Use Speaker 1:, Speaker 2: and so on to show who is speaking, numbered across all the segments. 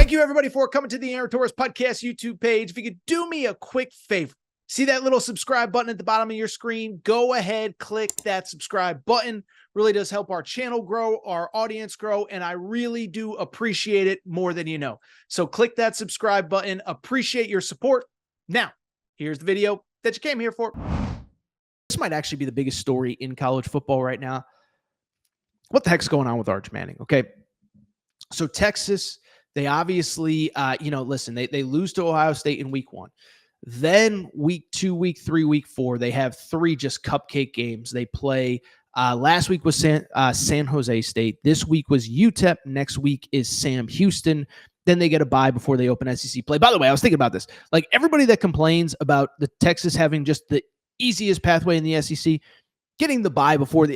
Speaker 1: Thank you, everybody, for coming to the Aaron Torres Podcast YouTube page. If you could do me a quick favor, see that little subscribe button at the bottom of your screen? Go ahead, click that subscribe button. Really does help our channel grow, our audience grow, and I really do appreciate it more than you know. So click that subscribe button. Appreciate your support. Now, here's the video that you came here for. This might actually be the biggest story in college football right now. What the heck's going on with Arch Manning? Okay. So Texas, they obviously, listen, they lose to Ohio State in week 1. Then week 2, week 3, week 4, they have 3 just cupcake games. They play, last week was San Jose State. This week was UTEP. Next week is Sam Houston. Then they get a bye before they open SEC play. By the way, I was thinking about this. Like, everybody that complains about the Texas having just the easiest pathway in the SEC, getting the bye before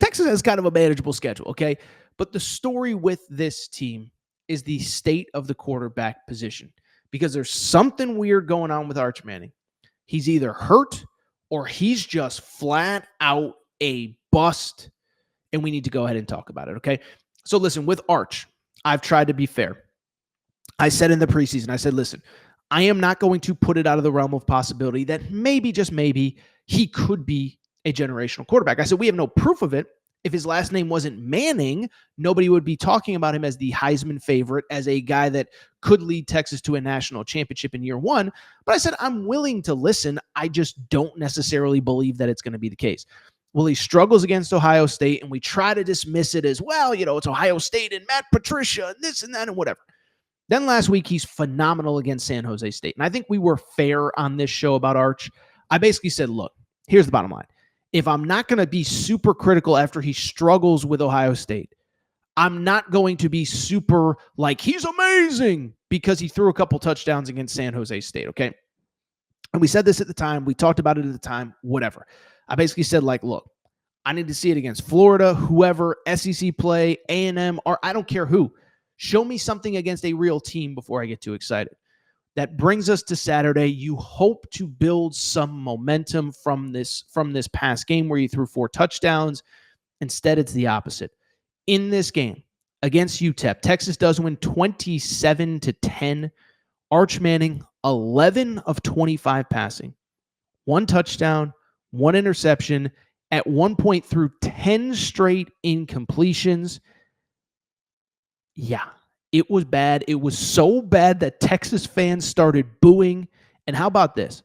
Speaker 1: Texas has kind of a manageable schedule, okay? But the story with this team is the state of the quarterback position, because there's something weird going on with Arch Manning. He's either hurt or he's just flat out a bust, and we need to go ahead and talk about it, okay? So listen, with Arch, I've tried to be fair. I said in the preseason, I said, listen, I am not going to put it out of the realm of possibility that maybe, just maybe, he could be a generational quarterback. I said, we have no proof of it. If his last name wasn't Manning, nobody would be talking about him as the Heisman favorite, as a guy that could lead Texas to a national championship in year 1. But I said, I'm willing to listen. I just don't necessarily believe that it's going to be the case. Well, he struggles against Ohio State, and we try to dismiss it as, well, it's Ohio State and Matt Patricia and this and that and whatever. Then last week, he's phenomenal against San Jose State. And I think we were fair on this show about Arch. I basically said, look, here's the bottom line. If I'm not going to be super critical after he struggles with Ohio State, I'm not going to be super like, he's amazing because he threw a couple touchdowns against San Jose State, okay? And we said this at the time. We talked about it at the time, whatever. I basically said, look, I need to see it against Florida, whoever, SEC play, A&M, or I don't care who. Show me something against a real team before I get too excited. That brings us to Saturday. You hope to build some momentum from this past game where you threw 4 touchdowns. Instead, it's the opposite. In this game against UTEP, Texas does win 27-10. Arch Manning, 11 of 25 passing, 1 touchdown, 1 interception. At one point through 10 straight incompletions. Yeah. It was bad. It was so bad that Texas fans started booing. And how about this?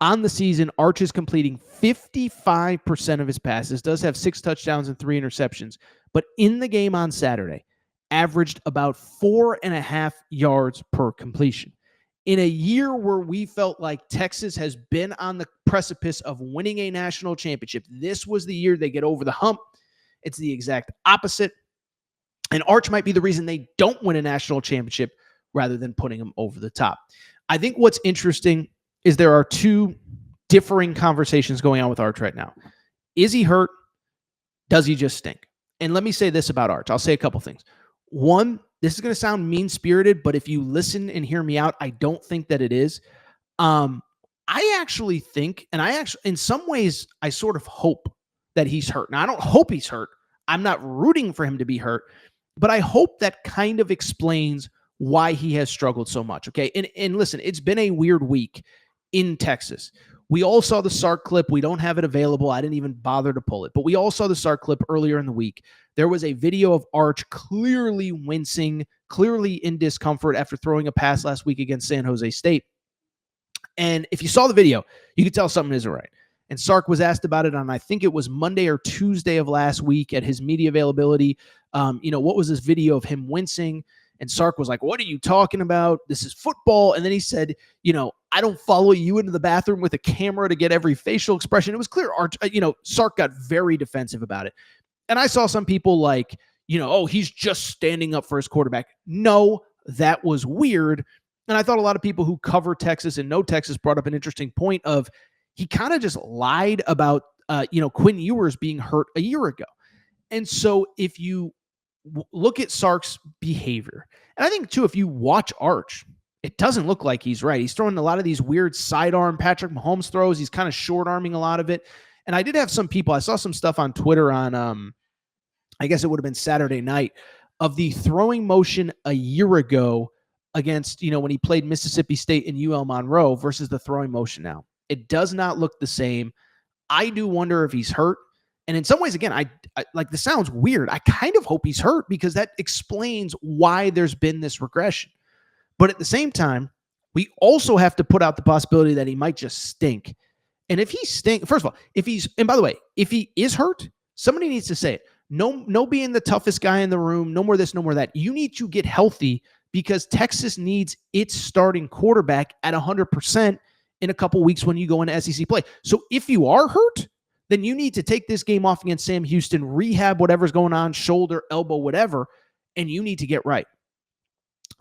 Speaker 1: On the season, Arch is completing 55% of his passes, does have 6 touchdowns and 3 interceptions. But in the game on Saturday, averaged about 4.5 yards per completion. In a year where we felt like Texas has been on the precipice of winning a national championship, this was the year they get over the hump. It's the exact opposite. And Arch might be the reason they don't win a national championship rather than putting them over the top. I think what's interesting is there are 2 differing conversations going on with Arch right now. Is he hurt? Does he just stink? And let me say this about Arch. I'll say a couple things. One, this is going to sound mean-spirited, but if you listen and hear me out, I don't think that it is. I actually think, and in some ways, I sort of hope that he's hurt. Now, I don't hope he's hurt. I'm not rooting for him to be hurt. But I hope that kind of explains why he has struggled so much, okay? And listen, it's been a weird week in Texas. We all saw the Sark clip. We don't have it available. I didn't even bother to pull it. But we all saw the Sark clip earlier in the week. There was a video of Arch clearly wincing, clearly in discomfort after throwing a pass last week against San Jose State. And if you saw the video, you could tell something isn't right. And Sark was asked about it on, I think it was Monday or Tuesday of last week at his media availability. What was this video of him wincing? And Sark was like, what are you talking about? This is football. And then he said, I don't follow you into the bathroom with a camera to get every facial expression. It was clear Sark got very defensive about it. And I saw some people like, he's just standing up for his quarterback. No, that was weird. And I thought a lot of people who cover Texas and know Texas brought up an interesting point of he kind of just lied about, Quinn Ewers being hurt a year ago. And so if you look at Sark's behavior, and I think too, if you watch Arch, it doesn't look like he's right. He's throwing a lot of these weird sidearm Patrick Mahomes throws. He's kind of short arming a lot of it. And I did have some people, I saw some stuff on Twitter on, I guess it would have been Saturday night, of the throwing motion a year ago against, when he played Mississippi State and UL Monroe versus the throwing motion now. It does not look the same. I do wonder if he's hurt. And in some ways, again, I like, this sounds weird. I kind of hope he's hurt because that explains why there's been this regression. But at the same time, we also have to put out the possibility that he might just stink. And if he stinks, first of all, and by the way, if he is hurt, somebody needs to say it. No being the toughest guy in the room, no more this, no more that. You need to get healthy because Texas needs its starting quarterback at 100% in a couple weeks when you go into SEC play. So if you are hurt, then you need to take this game off against Sam Houston, rehab whatever's going on, shoulder, elbow, whatever, and you need to get right.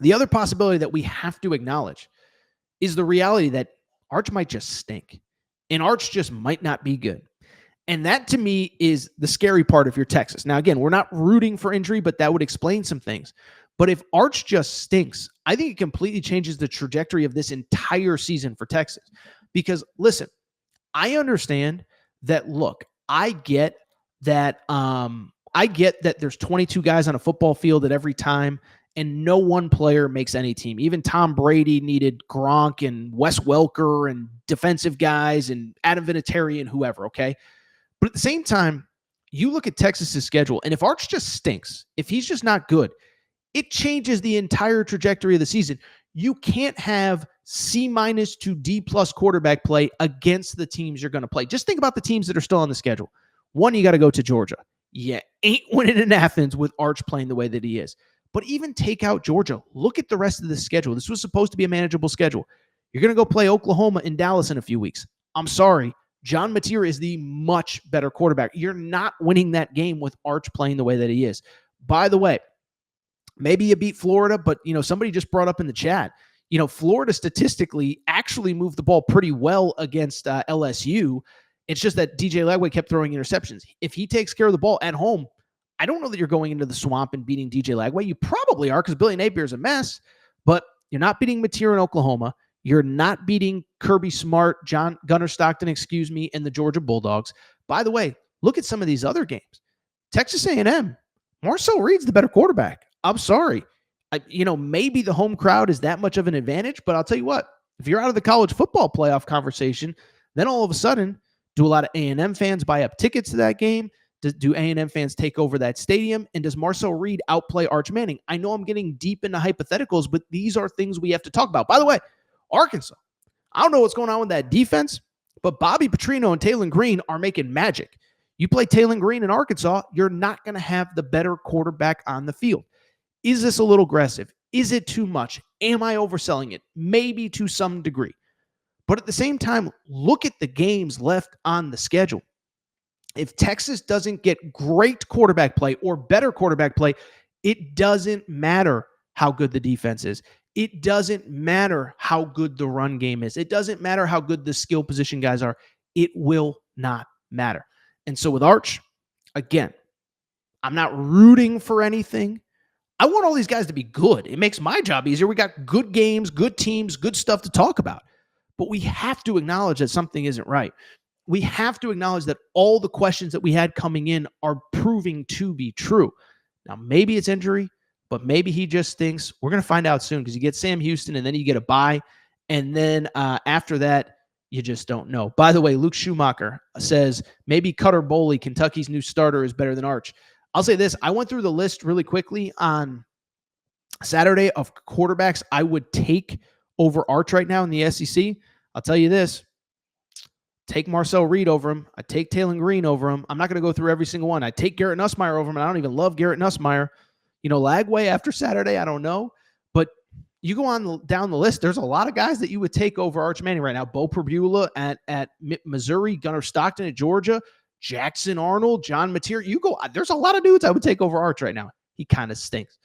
Speaker 1: The other possibility that we have to acknowledge is the reality that Arch might just stink, and Arch just might not be good. And that, to me, is the scary part if you're Texas. Now, again, we're not rooting for injury, but that would explain some things. But if Arch just stinks, I think it completely changes the trajectory of this entire season for Texas. Because, listen, I understand that, look, I get that there's 22 guys on a football field at every time, and no one player makes any team. Even Tom Brady needed Gronk and Wes Welker and defensive guys and Adam Vinatieri and whoever, okay? But at the same time, you look at Texas's schedule, and if Arch just stinks, if he's just not good, it changes the entire trajectory of the season. You can't have C- to D+ quarterback play against the teams you're going to play. Just think about the teams that are still on the schedule. One, you got to go to Georgia. You ain't winning in Athens with Arch playing the way that he is. But even take out Georgia. Look at the rest of the schedule. This was supposed to be a manageable schedule. You're going to go play Oklahoma and Dallas in a few weeks. I'm sorry. John Mateer is the much better quarterback. You're not winning that game with Arch playing the way that he is. By the way, maybe you beat Florida, but somebody just brought up in the chat, Florida statistically actually moved the ball pretty well against LSU. It's just that DJ Lagway kept throwing interceptions. If he takes care of the ball at home, I don't know that you're going into the swamp and beating DJ Lagway. You probably are because Billy Napier is a mess, but you're not beating Mateer in Oklahoma. You're not beating Kirby Smart, Gunnar Stockton, and the Georgia Bulldogs. By the way, look at some of these other games. Texas A&M, Marcel Reed's the better quarterback. I'm sorry. Maybe the home crowd is that much of an advantage, but I'll tell you what, if you're out of the college football playoff conversation, then all of a sudden, do a lot of A&M fans buy up tickets to that game? Do A&M fans take over that stadium? And does Marcel Reed outplay Arch Manning? I know I'm getting deep into hypotheticals, but these are things we have to talk about. By the way, Arkansas, I don't know what's going on with that defense, but Bobby Petrino and Taylon Green are making magic. You play Taylon Green in Arkansas, you're not going to have the better quarterback on the field. Is this a little aggressive? Is it too much? Am I overselling it? Maybe to some degree. But at the same time, look at the games left on the schedule. If Texas doesn't get great quarterback play or better quarterback play, it doesn't matter how good the defense is. It doesn't matter how good the run game is. It doesn't matter how good the skill position guys are. It will not matter. And so with Arch, again, I'm not rooting for anything. I want all these guys to be good. It makes my job easier. We got good games, good teams, good stuff to talk about. But we have to acknowledge that something isn't right. We have to acknowledge that all the questions that we had coming in are proving to be true. Now, maybe it's injury, but maybe he just thinks we're going to find out soon because you get Sam Houston and then you get a bye. And then after that, you just don't know. By the way, Luke Schumacher says maybe Cutter Boley, Kentucky's new starter, is better than Arch. I'll say this. I went through the list really quickly on Saturday of quarterbacks I would take over Arch right now in the SEC. I'll tell you this. Take Marcel Reed over him. I take Taylon Green over him. I'm not going to go through every single one. I take Garrett Nussmeier over him, and I don't even love Garrett Nussmeier. Lagway after Saturday, I don't know. But you go on down the list, there's a lot of guys that you would take over Arch Manning right now. Bo Perbula at Missouri, Gunnar Stockton at Georgia, Jackson Arnold, John Mateer. There's a lot of dudes I would take over Arch right now. He kind of stinks.